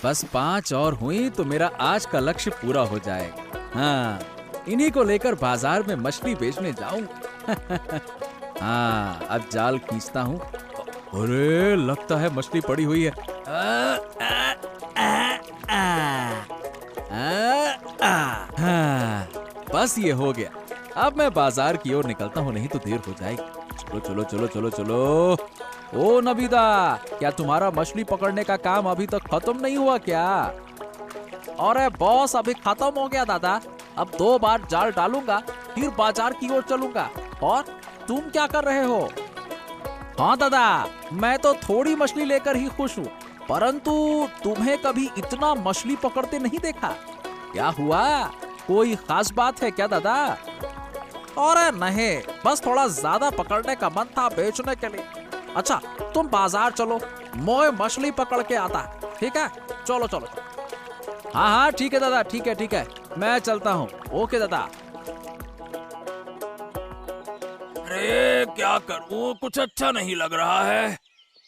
बस 5 और हुई तो मेरा आज का लक्ष्य पूरा हो जाएगा। हाँ, इन्हीं को लेकर बाजार में मछली बेचने जाऊंगा। हाँ, अब जाल खींचता हूँ। अरे लगता है मछली पड़ी हुई है। हाँ, बस ये हो गया। अब मैं बाजार की ओर निकलता हूँ, नहीं तो देर हो जाएगी। चलो चलो चलो चलो चलो। ओ नबीदा, क्या तुम्हारा मछली पकड़ने का काम अभी तक खत्म नहीं हुआ क्या? अरे बॉस, अभी खत्म हो गया दादा। अब 2 बार जाल डालूंगा, फिर बाजार की ओर चलूंगा। और तुम क्या कर रहे हो? हाँ दादा, मैं तो थोड़ी मछली लेकर ही खुश हूँ, परंतु तुम्हें कभी इतना मछली पकड़ते नहीं देखा। क्या हुआ? कोई खास बात है क्या दादा? अरे नहीं, बस थोड़ा ज्यादा पकड़ने का मन था बेचने के लिए। अच्छा, तुम बाजार चलो, मैं मछली पकड़ के आता। ठीक है, चलो चलो। हाँ हाँ ठीक है दादा, ठीक है, मैं चलता हूँ। ओके दादा। अरे क्या करूं, कुछ अच्छा नहीं लग रहा है।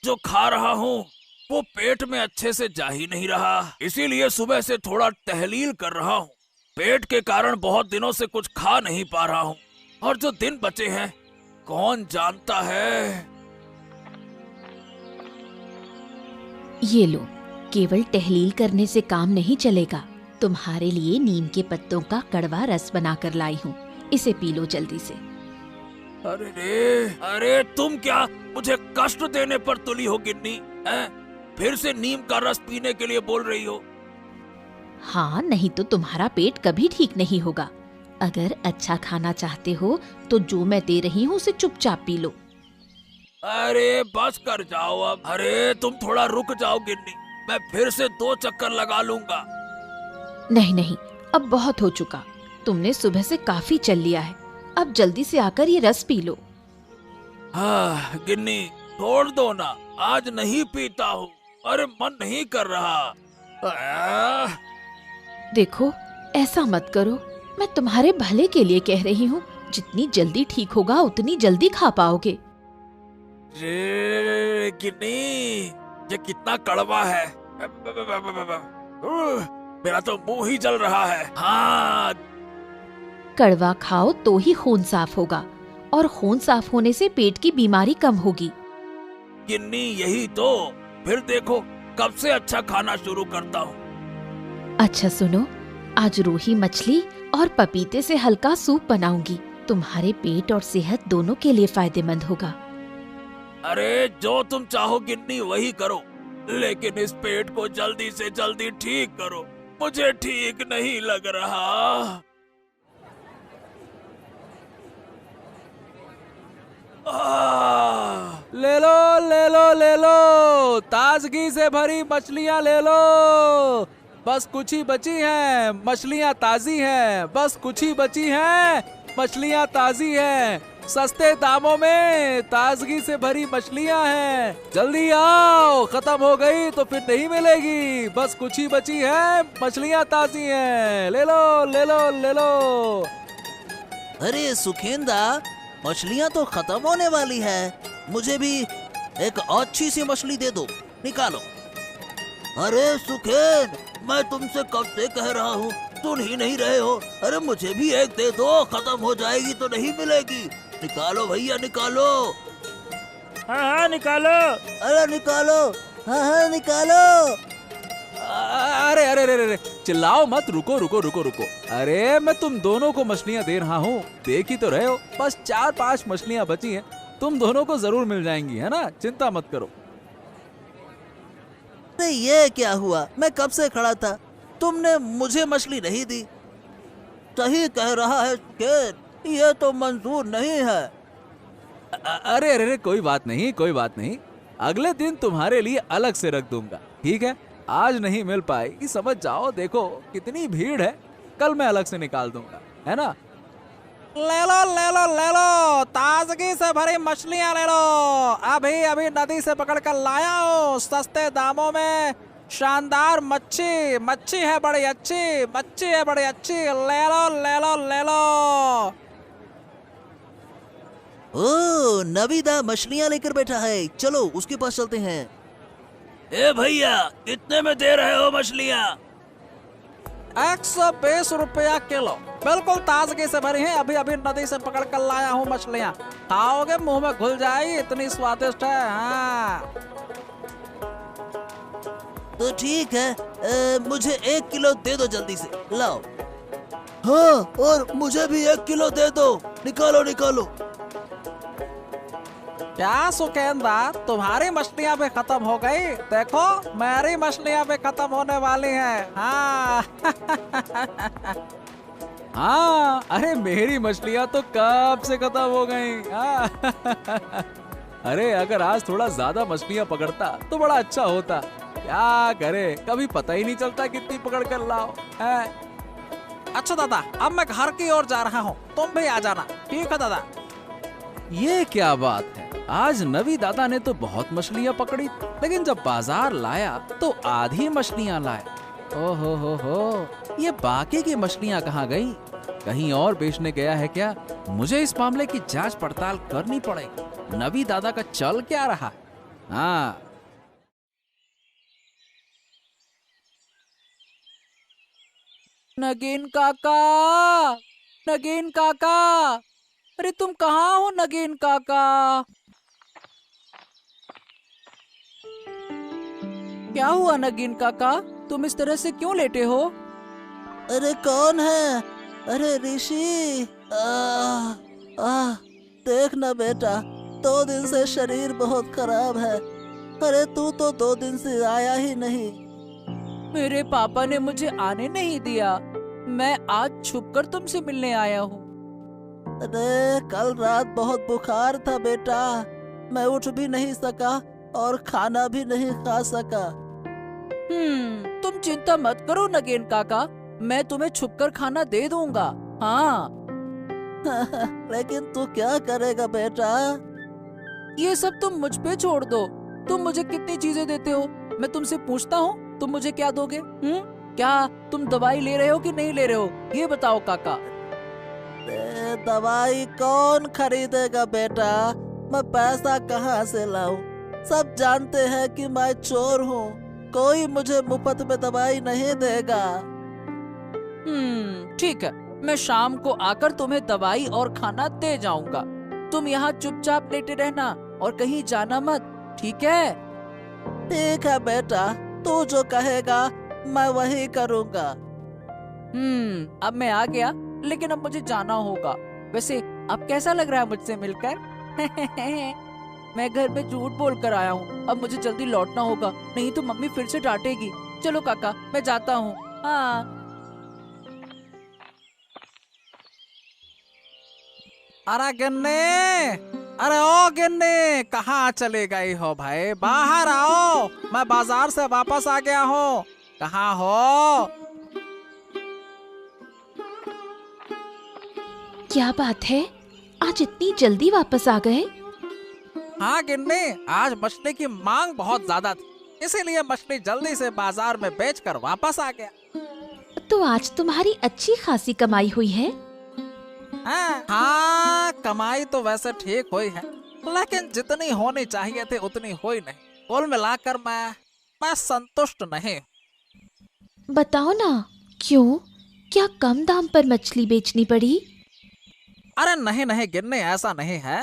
जो खा रहा हूँ वो पेट में अच्छे से जा ही नहीं रहा, इसीलिए सुबह से थोड़ा टहलील कर रहा हूँ। पेट के कारण बहुत दिनों से कुछ खा नहीं पा रहा हूँ, और जो दिन बचे हैं कौन जानता है। ये लो, केवल टहलील करने से काम नहीं चलेगा। तुम्हारे लिए नीम के पत्तों का कड़वा रस बनाकर लाई हूँ, इसे पी लो जल्दी से। अरे तुम क्या मुझे कष्ट देने पर तुली हो गिन्नी? फिर से नीम का रस पीने के लिए बोल रही हो? हाँ, नहीं तो तुम्हारा पेट कभी ठीक नहीं होगा। अगर अच्छा खाना चाहते हो तो जो मैं दे रही हूँ उसे चुपचाप पी लो। अरे बस कर जाओ अब। अरे तुम थोड़ा रुक जाओ गिन्नी, मैं फिर से 2 चक्कर लगा लूंगा। नहीं नहीं, अब बहुत हो चुका। तुमने सुबह से काफी चल लिया है, अब जल्दी से आकर ये रस पी लो। हाँ गिन्नी, छोड़ दो ना, आज नहीं पीता हूँ। अरे मन नहीं कर रहा। देखो, ऐसा मत करो, मैं तुम्हारे भले के लिए कह रही हूँ। जितनी जल्दी ठीक होगा उतनी जल्दी खा पाओगे। गिन्नी, ये कितना कड़वा है। मेरा तो मुंह ही जल रहा है। हाँ, कड़वा खाओ तो ही खून साफ होगा, और खून साफ होने से पेट की बीमारी कम होगी। गिन्नी यही तो, फिर देखो कब से अच्छा खाना शुरू करता हूँ। अच्छा सुनो, आज रोही मछली और पपीते से हल्का सूप बनाऊंगी। तुम्हारे पेट और सेहत दोनों के लिए फायदेमंद होगा। अरे जो तुम चाहो गिन्नी वही करो, लेकिन इस पेट को जल्दी से जल्दी ठीक करो, मुझे ठीक नहीं लग रहा। ले लो ले लो ले लो, ताजगी से भरी मछलियाँ ले लो। बस कुछ ही बची हैं, मछलियाँ ताजी हैं। बस कुछ ही बची हैं, मछलियाँ ताजी हैं। सस्ते दामों में ताजगी से भरी मछलियाँ हैं। जल्दी आओ, खत्म हो गई तो फिर नहीं मिलेगी। बस कुछ ही बची है, मछलियाँ ताजी हैं। ले लो ले लो ले लो। अरे सुखेंदा, मछलियाँ तो खत्म होने वाली है, मुझे भी एक अच्छी सी मछली दे दो, निकालो। अरे सुखेन, मैं तुमसे कब से कह रहा हूँ, सुन ही नहीं रहे हो। अरे मुझे भी एक दे दो, खत्म हो जाएगी तो नहीं मिलेगी। निकालो भैया निकालो। हाँ हाँ निकालो। अरे निकालो, हाँ हाँ निकालो। अरे अरे अरे अरे, चिल्लाओ मत, रुको रुको रुको रुको। अरे मैं तुम दोनों को मछलियाँ दे रहा हूँ, देख ही तो रहे हो। बस 4-5 मछलियाँ बची हैं, तुम दोनों को जरूर मिल जाएंगी, है ना? चिंता मत करो। अरे ये क्या हुआ, मैं कब से खड़ा था, तुमने मुझे मछली नहीं दी। सही कह रहा है सुखेन, ये तो मंजूर नहीं है। अरे अरे अरे, कोई बात नहीं कोई बात नहीं, अगले दिन तुम्हारे लिए अलग से रख दूंगा, ठीक है? आज नहीं मिल पाएगी, समझ जाओ। देखो कितनी भीड़ है, कल मैं अलग से निकाल दूंगा, है ना? ले लो ले लो ले लो, ताजगी से भरी मछलियाँ ले लो। अभी अभी नदी से पकड़ कर लाया हूँ, सस्ते दामों में। शानदार मच्छी, मच्छी है बड़ी अच्छी, मच्छी है बड़ी अच्छी। ले लो ले लो ले लो। ओ, नबीदा मछलियाँ लेकर बैठा है, चलो उसके पास चलते हैं। ए भैया, कितने में दे रहे हो मछलियाँ? 120 रुपया किलो, बिल्कुल ताजगी से भरी है। अभी अभी नदी से पकड़ कर लाया हूँ मछलियाँ। खाओगे मुंह में घुल जाएगी, इतनी स्वादिष्ट है। हाँ तो ठीक है, मुझे 1 किलो दे दो जल्दी से, लाओ। हाँ, और मुझे भी 1 किलो दे दो, निकालो निकालो। क्या सुकेंदा, तुम्हारी मछलियाँ भी खत्म हो गई? देखो मेरी मछलियाँ भी खत्म होने वाली हैं। हाँ हाँ, अरे मेरी मछलियाँ तो कब से खत्म हो गई। हाँ। अरे अगर आज थोड़ा ज्यादा मछलियाँ पकड़ता तो बड़ा अच्छा होता। क्या करे, कभी पता ही नहीं चलता कितनी पकड़ कर लाओ है। अच्छा दादा, अब मैं घर की ओर जा रहा हूँ, तुम भी आ जाना। ठीक है दादा। ये क्या बात है, आज नवी दादा ने तो बहुत मछलियाँ पकड़ी, लेकिन जब बाजार लाया तो आधी मछलियाँ लाया। ओहो हो, ये बाकी की मछलियाँ कहाँ गई? कहीं और बेचने गया है क्या? मुझे इस मामले की जांच पड़ताल करनी पड़ेगी। नवी दादा का चल क्या रहा? हाँ, नगीन काका, नगीन काका, अरे तुम कहाँ हो नगीन काका? क्या हुआ नगीन काका, तुम इस तरह से क्यों लेटे हो? अरे कौन है? अरे ऋषि, देख ना बेटा, 2 दिन से शरीर बहुत खराब है। अरे तू तो 2 दिन से आया ही नहीं। मेरे पापा ने मुझे आने नहीं दिया, मैं आज छुपकर तुमसे मिलने आया हूँ। अरे कल रात बहुत बुखार था बेटा, मैं उठ भी नहीं सका और खाना भी नहीं खा सका। तुम चिंता मत करो नगेन काका, मैं तुम्हें छुपकर खाना दे दूंगा। हाँ। लेकिन तू क्या करेगा बेटा? ये सब तुम मुझ पे छोड़ दो। तुम मुझे कितनी चीजें देते हो, मैं तुमसे पूछता हूँ, तुम मुझे क्या दोगे? क्या तुम दवाई ले रहे हो कि नहीं ले रहे हो, ये बताओ काका। दवाई कौन खरीदेगा बेटा, मैं पैसा कहाँ से लाऊं? सब जानते हैं कि मैं चोर हूँ, कोई मुझे मुफ्त में दवाई नहीं देगा। ठीक है, मैं शाम को आकर तुम्हें दवाई और खाना दे जाऊंगा। तुम यहाँ चुपचाप लेटे रहना और कहीं जाना मत, ठीक है? ठीक है बेटा, तू जो कहेगा मैं वही करूँगा। अब मैं आ गया, लेकिन अब मुझे जाना होगा। वैसे अब कैसा लग रहा है मुझसे मिलकर? मैं घर में झूठ बोल कर आया हूँ, अब मुझे जल्दी लौटना होगा, नहीं तो मम्मी फिर से डांटेगी। चलो काका, मैं जाता हूँ। हाँ। अरे गिन्नी, अरे ओ गिन्नी, कहाँ चले गई हो भाई? बाहर आओ, मैं बाजार से वापस आ गया हूँ। कहाँ हो? क्या बात है, आज इतनी जल्दी वापस आ गए? हाँ गिन्नी, आज मछली की मांग बहुत ज्यादा थी, इसीलिए मछली जल्दी से बाजार में बेचकर वापस आ गया। तो आज तुम्हारी अच्छी खासी कमाई हुई है। हाँ, कमाई तो वैसे ठीक हुई है, लेकिन जितनी होनी चाहिए थी उतनी हुई नहीं। कुल मिलाकर मैं संतुष्ट नहीं। बताओ ना, क्यों? क्या कम दाम पर मछली बेचनी पड़ी? अरे नहीं नहीं गिन्नी, ऐसा नहीं है।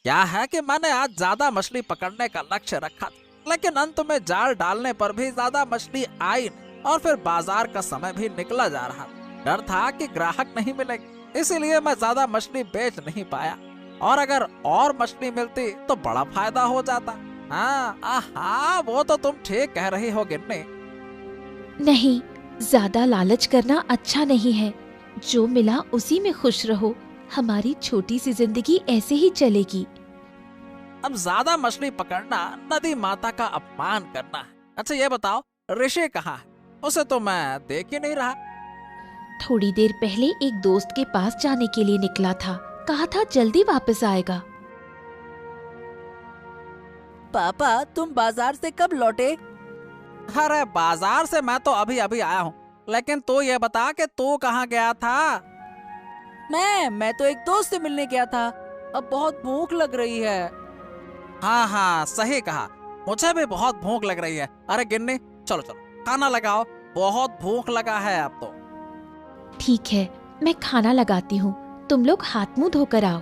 क्या है कि मैंने आज ज्यादा मछली पकड़ने का लक्ष्य रखा था, लेकिन अंत में जाल डालने पर भी ज्यादा मछली आई नहीं, और फिर बाजार का समय भी निकला जा रहा। डर था कि ग्राहक नहीं मिलेंगे, इसीलिए मैं ज्यादा मछली बेच नहीं पाया, और अगर और मछली मिलती तो बड़ा फायदा हो जाता। हाँ, वो तो तुम ठीक कह रही हो गिन्नी। नहीं, ज्यादा लालच करना अच्छा नहीं है। जो मिला उसी में खुश रहो, हमारी छोटी सी जिंदगी ऐसे ही चलेगी। अब ज्यादा मछली पकड़ना नदी माता का अपमान करना है। अच्छा ये बताओ, ऋषि कहाँ है? उसे तो मैं देख ही नहीं रहा। थोड़ी देर पहले एक दोस्त के पास जाने के लिए निकला था, कहा था जल्दी वापस आएगा। पापा, तुम बाजार से कब लौटे? अरे बाजार से मैं तो अभी अभी आया हूँ, लेकिन तू ये बता कि तू कहाँ गया था? मैं तो एक दोस्त से मिलने गया था, अब बहुत भूख लग रही है। हाँ, सही कहा, मुझे भी बहुत भूख लग रही है। अरे गिन्नी, चलो चलो खाना लगाओ, बहुत भूख लगा है अब तो। ठीक है, मैं खाना लगाती हूँ, तुम लोग हाथ मुंह धोकर आओ।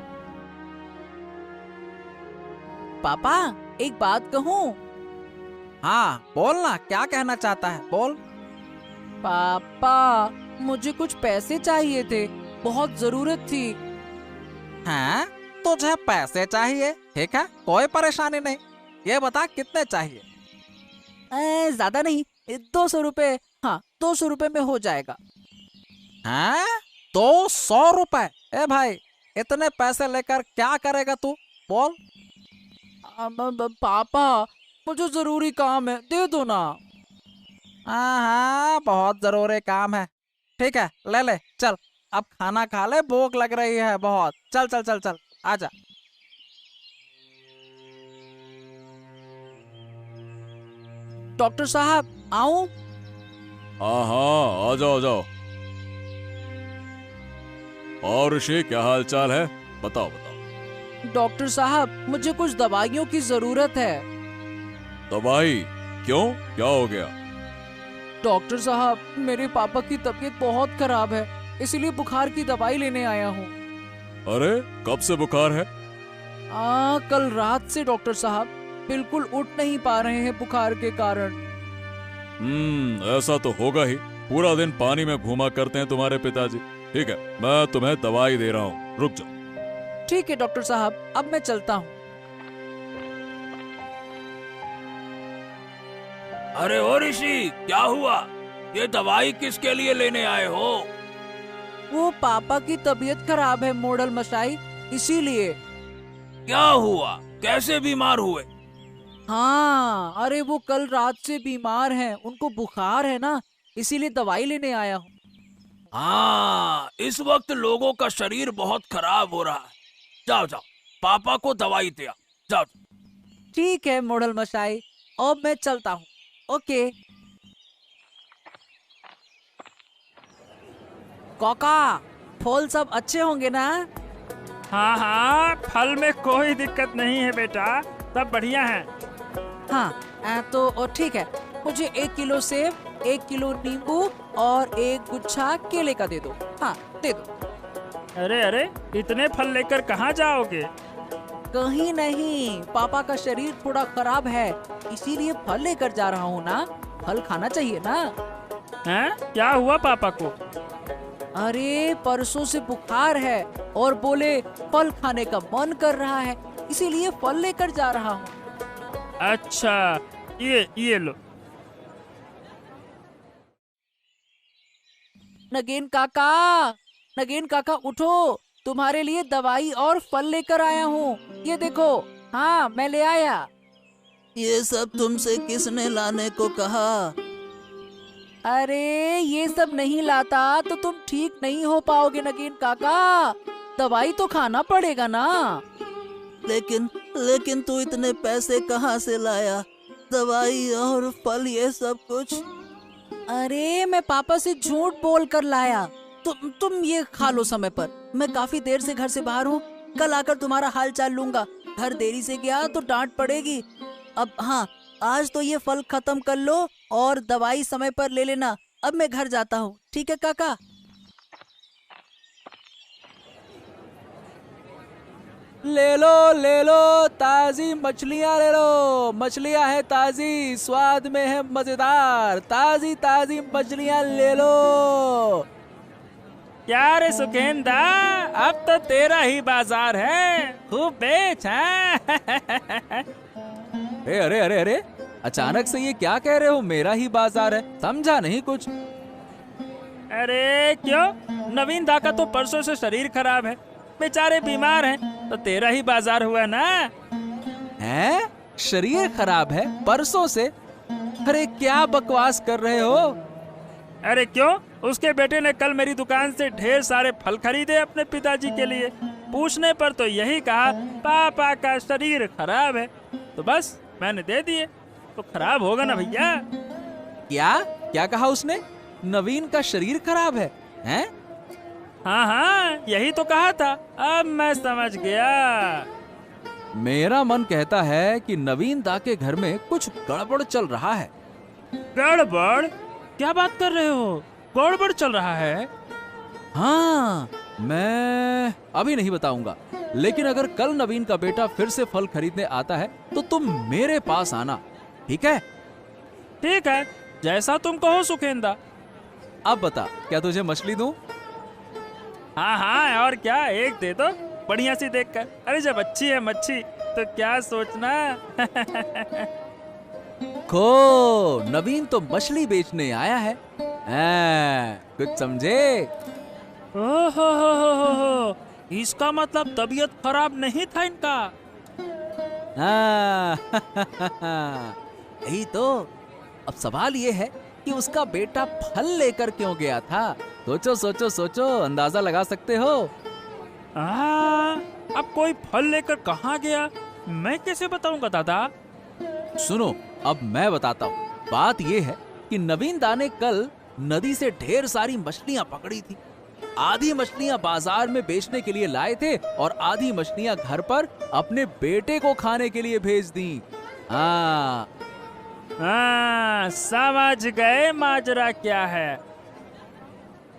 पापा, एक बात कहूँ? हाँ बोलना, क्या कहना चाहता है, बोल। पापा, मुझे कुछ पैसे चाहिए थे, बहुत जरूरत थी। हैं? तुझे पैसे चाहिए? ठीक है, कोई परेशानी नहीं। ये बता कितने चाहिए? ज्यादा नहीं, 200 रुपए। हाँ, 200 रुपए में हो जाएगा। हैं? 200 रुपए? ए भाई, इतने पैसे लेकर क्या करेगा तू, बोल। पापा, मुझे जरूरी काम है, दे दो ना। हाँ, बहुत जरूरी काम है। ठीक है, ले ले, चल अब खाना खा ले, भूख लग रही है बहुत। चल चल चल चल, आजा। डॉक्टर साहब, आऊं? हाँ हाँ, आ जाओ आ जाओ। और ऋषि, क्या हाल चाल है? बताओ बताओ। डॉक्टर साहब, मुझे कुछ दवाइयों की जरूरत है। दवाई? क्यों, क्या हो गया? डॉक्टर साहब, मेरे पापा की तबीयत बहुत खराब है, इसीलिए बुखार की दवाई लेने आया हूँ। अरे, कब से बुखार है? कल रात से डॉक्टर साहब, बिल्कुल उठ नहीं पा रहे हैं बुखार के कारण। ऐसा तो होगा ही, पूरा दिन पानी में घूमा करते हैं तुम्हारे पिताजी। ठीक है, मैं तुम्हें दवाई दे रहा हूँ, रुक जाओ। ठीक है डॉक्टर साहब, अब मैं चलता हूँ। अरे ओ ऋषि, क्या हुआ? ये दवाई किसके लिए लेने आए हो? वो पापा की तबीयत खराब है मोडल मशाई, इसीलिए। क्या हुआ, कैसे बीमार हुए? हाँ, अरे वो कल रात से बीमार हैं, उनको बुखार है ना, इसीलिए दवाई लेने आया हूँ। हाँ, इस वक्त लोगों का शरीर बहुत खराब हो रहा है। जाओ जाओ, पापा को दवाई दे आओ, जाओ। ठीक है मोडल मशाई, अब मैं चलता हूँ। ओके। काका, फल सब अच्छे होंगे ना? हाँ हाँ, फल में कोई दिक्कत नहीं है बेटा, सब बढ़िया है। हाँ, तो ठीक है, मुझे 1 किलो सेब, 1 किलो नींबू और 1 गुच्छा केले का दे दो। हाँ, दे दो। अरे अरे, इतने फल लेकर कहाँ जाओगे? कहीं नहीं, पापा का शरीर थोड़ा खराब है, इसीलिए फल लेकर जा रहा हूँ ना। फल खाना चाहिए ना। हैं? क्या हुआ पापा को? अरे परसों से बुखार है और बोले फल खाने का मन कर रहा है, इसीलिए फल लेकर जा रहा हूँ। अच्छा, ये लो। नगेन काका, नगेन काका उठो, तुम्हारे लिए दवाई और फल लेकर आया हूँ, ये देखो। हाँ, मैं ले आया। ये सब तुमसे किसने लाने को कहा? अरे ये सब नहीं लाता तो तुम ठीक नहीं हो पाओगे नगेन काका, दवाई तो खाना पड़ेगा ना। लेकिन तू इतने पैसे कहाँ से लाया? दवाई और फल, ये सब कुछ? अरे मैं पापा से झूठ बोल कर लाया। तुम ये खा लो समय पर, मैं काफी देर से घर से बाहर हूँ, कल आकर तुम्हारा हाल चाल लूंगा। घर देरी से गया तो डांट पड़ेगी। अब हाँ, आज तो ये फल खत्म कर लो और दवाई समय पर ले लेना। अब मैं घर जाता हूँ, ठीक है काका? ले लो ताजी मछलियाँ ले लो, मछलियाँ है ताजी, स्वाद में है मजेदार, ताजी ताजी मछलियाँ ले लो। क्या रे सुखेंदा, अब तो तेरा ही बाजार है, खूब बेच। अरे अरे अरे अरे, अचानक से ये क्या कह रहे हो, मेरा ही बाजार है? समझा नहीं कुछ। अरे क्यों, नवीन दा का तो परसों से शरीर खराब है, बेचारे बीमार हैं, तो तेरा ही बाजार हुआ ना। हैं? शरीर खराब है परसों से? अरे क्या बकवास कर रहे हो? अरे क्यों, उसके बेटे ने कल मेरी दुकान से ढेर सारे फल खरीदे अपने पिताजी के लिए। पूछने पर तो यही कहा पापा का शरीर खराब है, तो बस मैंने दे दिए। तो खराब होगा ना भैया। क्या क्या कहा उसने? नवीन का शरीर खराब है? हैं? हाँ हाँ, यही तो कहा था, अब मैं समझ गया। मेरा मन कहता है कि नवीन दा के घर में कुछ गड़बड़ चल रहा है। गड़बड़? क्या बात कर रहे हो? गड़बड़ चल रहा है? हाँ, मैं अभी नहीं बताऊंगा, लेकिन अगर कल नवीन का बेटा फिर से फल खरीदने आता है तो तुम मेरे पास आना, ठीक है? ठीक है, जैसा तुम कहो सुखेंदा। अब बता, क्या तुझे मछली दूं? हाँ हाँ, और क्या, एक दे दो बढ़िया सी देखकर। अरे जब अच्छी है मच्छी तो क्या सोचना। खो, नवीन तो मछली बेचने आया है। कुछ समझे? ओहो, इसका मतलब तबीयत खराब नहीं था इनका। हाँ, यही तो। अब सवाल ये है कि उसका बेटा फल लेकर क्यों गया था? सोचो सोचो सोचो, अंदाजा लगा सकते हो? अब कोई फल लेकर कहाँ गया, मैं कैसे बताऊंगा दादा? सुनो, अब मैं बताता हूँ। बात ये है कि नवीन दा ने कल नदी से ढेर सारी मछलियाँ पकड़ी थी। आधी मछलियाँ बाजार में बेचने के लिए लाए थे और आधी मछलियाँ घर पर अपने बेटे को खाने के लिए भेज दी। हाँ, समझ गए माजरा क्या है।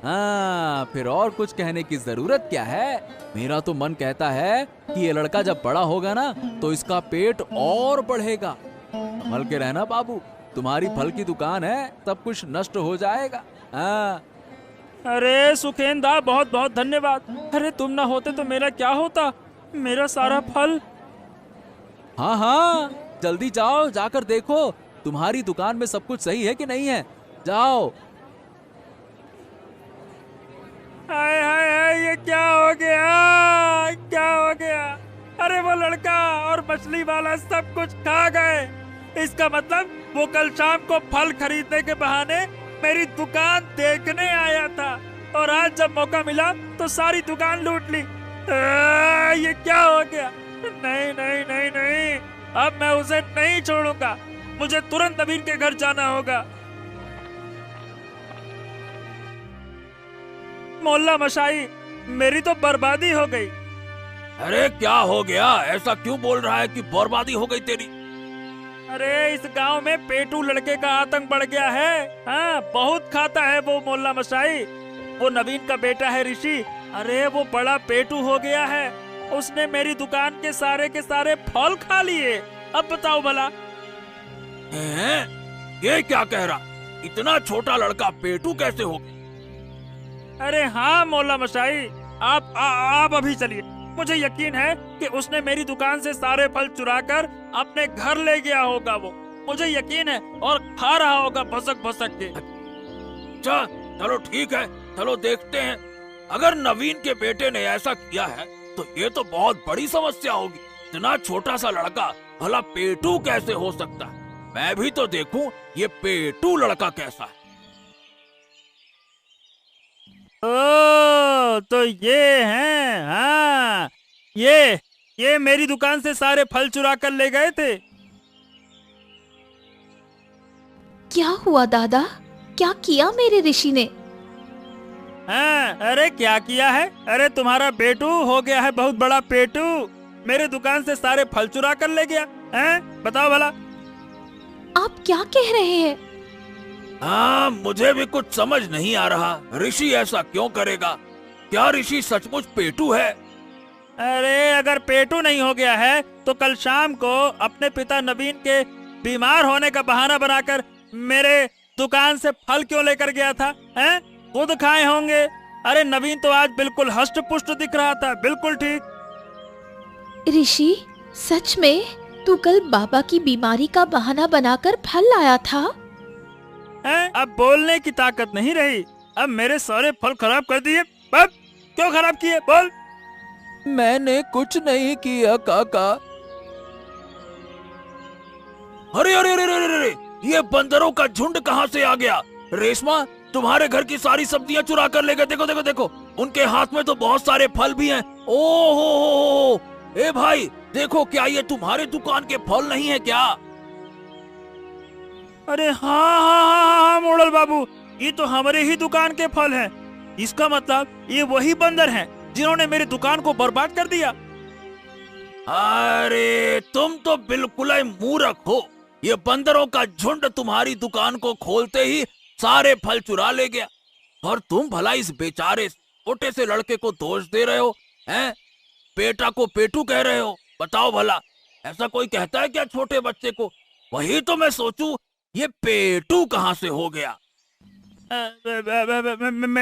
हाँ, फिर और कुछ कहने की जरूरत क्या है? मेरा तो मन कहता है कि ये लड़का जब बड़ा होगा ना तो इसका पेट और बढ़ेगा। संभल के रहना बाबू, तुम्हारी फल की दुकान है, सब कुछ नष्ट हो जाएगा। हाँ। अरे सुखेंदा, बहुत बहुत धन्यवाद। अरे तुम ना होते तो मेरा क्या होता, मेरा सारा फल। हाँ हाँ, जल्दी जाओ, जाकर देखो तुम्हारी दुकान में सब कुछ सही है कि नहीं है। जाओ। हाय हाय हाय, ये क्या हो गया, क्या हो गया? अरे वो लड़का और मछली वाला सब कुछ खा गए। इसका मतलब वो कल शाम को फल खरीदने के बहाने मेरी दुकान देखने आया था और आज जब मौका मिला तो सारी दुकान लूट ली। ये क्या हो गया? नहीं नहीं नहीं नहीं, अब मैं उसे नहीं छोड़ूंगा। मुझे तुरंत नवीन के घर जाना होगा। मोहल्ला मशाई, मेरी तो बर्बादी हो गई। अरे क्या हो गया? ऐसा क्यों बोल रहा है कि बर्बादी हो गई तेरी? अरे इस गांव में पेटू लड़के का आतंक बढ़ गया है। हाँ, बहुत खाता है वो मोहल्ला मशाई। वो नवीन का बेटा है ऋषि। अरे वो बड़ा पेटू हो गया है। उसने मेरी दुकान के सारे फल खा लिए। अब बताओ भला। ये क्या कह रहा? इतना छोटा लड़का पेटू कैसे हो गया? अरे हाँ मोहल्ला मशाई, आप अभी चलिए। मुझे यकीन है कि उसने मेरी दुकान से सारे फल चुराकर अपने घर ले गया होगा। वो मुझे यकीन है, और खा रहा होगा भसक भसक के। चलो ठीक है, चलो देखते हैं। अगर नवीन के बेटे ने ऐसा किया है तो ये तो बहुत बड़ी समस्या होगी। इतना छोटा सा लड़का भला पेटू कैसे हो सकता है? मैं भी तो देखूं ये पेटू लड़का कैसा है। ओ, तो ये हैं। हाँ, ये मेरी दुकान से सारे फल चुरा कर ले गए थे। क्या हुआ दादा? क्या किया मेरे ऋषि ने? हाँ, अरे क्या किया है? अरे तुम्हारा बेटू हो गया है बहुत बड़ा पेटू। मेरे दुकान से सारे फल चुरा कर ले गया है। बताओ भला। आप क्या कह रहे हैं? हाँ, मुझे भी कुछ समझ नहीं आ रहा। ऋषि ऐसा क्यों करेगा? क्या ऋषि सचमुच पेटू है? अरे अगर पेटू नहीं हो गया है तो कल शाम को अपने पिता नवीन के बीमार होने का बहाना बनाकर मेरे दुकान से फल क्यों लेकर गया था? हैं? खुद खाए होंगे। अरे नवीन तो आज बिल्कुल हष्ट पुष्ट दिख रहा था, बिल्कुल ठीक। ऋषि, सच में तू कल बाबा की बीमारी का बहाना बनाकर फल लाया था? हैं? अब बोलने की ताकत नहीं रही। अब मेरे सारे फल खराब कर दिए। अब क्यों खराब किए? बोल। मैंने कुछ नहीं किया काका। अरे अरे अरे अरे अरे, ये बंदरों का झुंड कहाँ से आ गया? रेशमा, तुम्हारे घर की सारी सब्जियां चुरा कर ले गए। देखो देखो देखो, उनके हाथ में तो बहुत सारे फल भी हैं। ओहो, ए भाई देखो, क्या ये तुम्हारे दुकान के फल नहीं है क्या? अरे हाँ, मोड़ल बाबू, ये तो हमारे ही दुकान के फल हैं। इसका मतलब ये वही बंदर हैं जिन्होंने मेरी दुकान को बर्बाद कर दिया। अरे तुम तो बिल्कुल ही मूर्ख हो। ये बंदरों का झुंड तुम्हारी दुकान को खोलते ही सारे फल चुरा ले गया, और तुम भला इस बेचारे छोटे से लड़के को दोष दे रहे हो, हैं? बेटा को पेटू कह रहे हो। बताओ भला, ऐसा कोई कहता है क्या छोटे बच्चे को? वही तो मैं सोचूं, ये पेटू कहाँ से हो गया।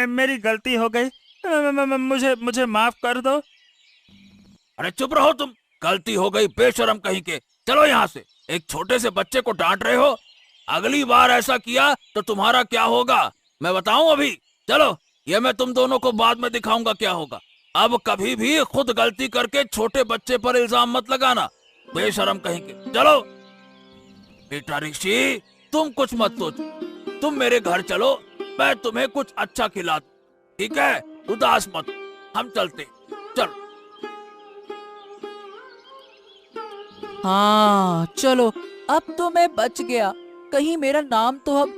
मेरी गलती हो गई, मुझे माफ कर दो। अरे चुप रहो तुम, गलती हो गई बेशरम कहीं के। चलो यहाँ से, एक छोटे से बच्चे को डांट रहे हो। अगली बार ऐसा किया तो तुम्हारा क्या होगा मैं बताऊं अभी। चलो, ये मैं तुम दोनों को बाद में दिखाऊंगा क्या होगा। अब कभी भी खुद गलती करके छोटे बच्चे पर इल्जाम मत लगाना, बेशरम कहीं के। चलो बेटा ऋषि, तुम कुछ मत सोचो, तुम मेरे घर चलो, मैं तुम्हें कुछ अच्छा खिला दूं, ठीक है? उदास मत, हम चलते। चलो। हाँ चलो, अब तो मैं बच गया। कहीं मेरा नाम तो अब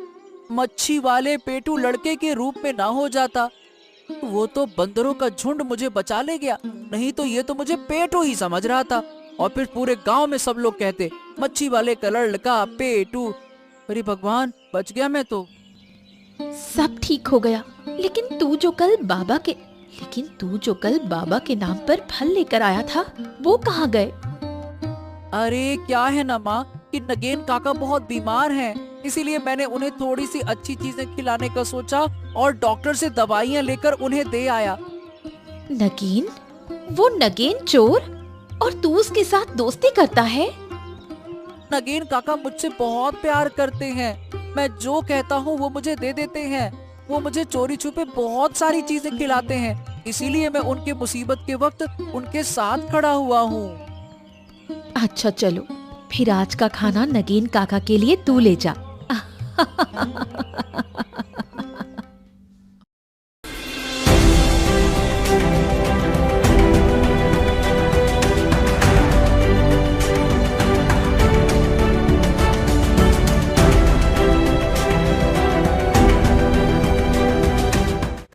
मच्छी वाले पेटू लड़के के रूप में ना हो जाता। वो तो बंदरों का झुंड मुझे बचा ले गया, नहीं तो ये तो मुझे पेटू ही समझ रहा था। और फिर पूरे गांव में सब लोग कहते मच्छी वाले का लड़का पेटू। अरे भगवान, बच गया मैं तो। सब ठीक हो गया, लेकिन तू जो कल बाबा के नाम पर फल लेकर आया था, वो कहाँ गए? अरे क्या है ना माँ कि नगेन काका बहुत बीमार हैं, इसीलिए मैंने उन्हें थोड़ी सी अच्छी चीजें खिलाने का सोचा और डॉक्टर से दवाइयाँ लेकर उन्हें दे आया। नगेन? वो नगेन चोर? और तू उसके साथ दोस्ती करता है? नगेन काका मुझसे बहुत प्यार करते हैं। मैं जो कहता हूँ वो मुझे दे देते हैं। वो मुझे चोरी छुपे बहुत सारी चीजें खिलाते हैं, इसीलिए मैं उनके मुसीबत के वक्त उनके साथ खड़ा हुआ हूँ। अच्छा चलो, फिर आज का खाना नगेन काका के लिए तू ले जा।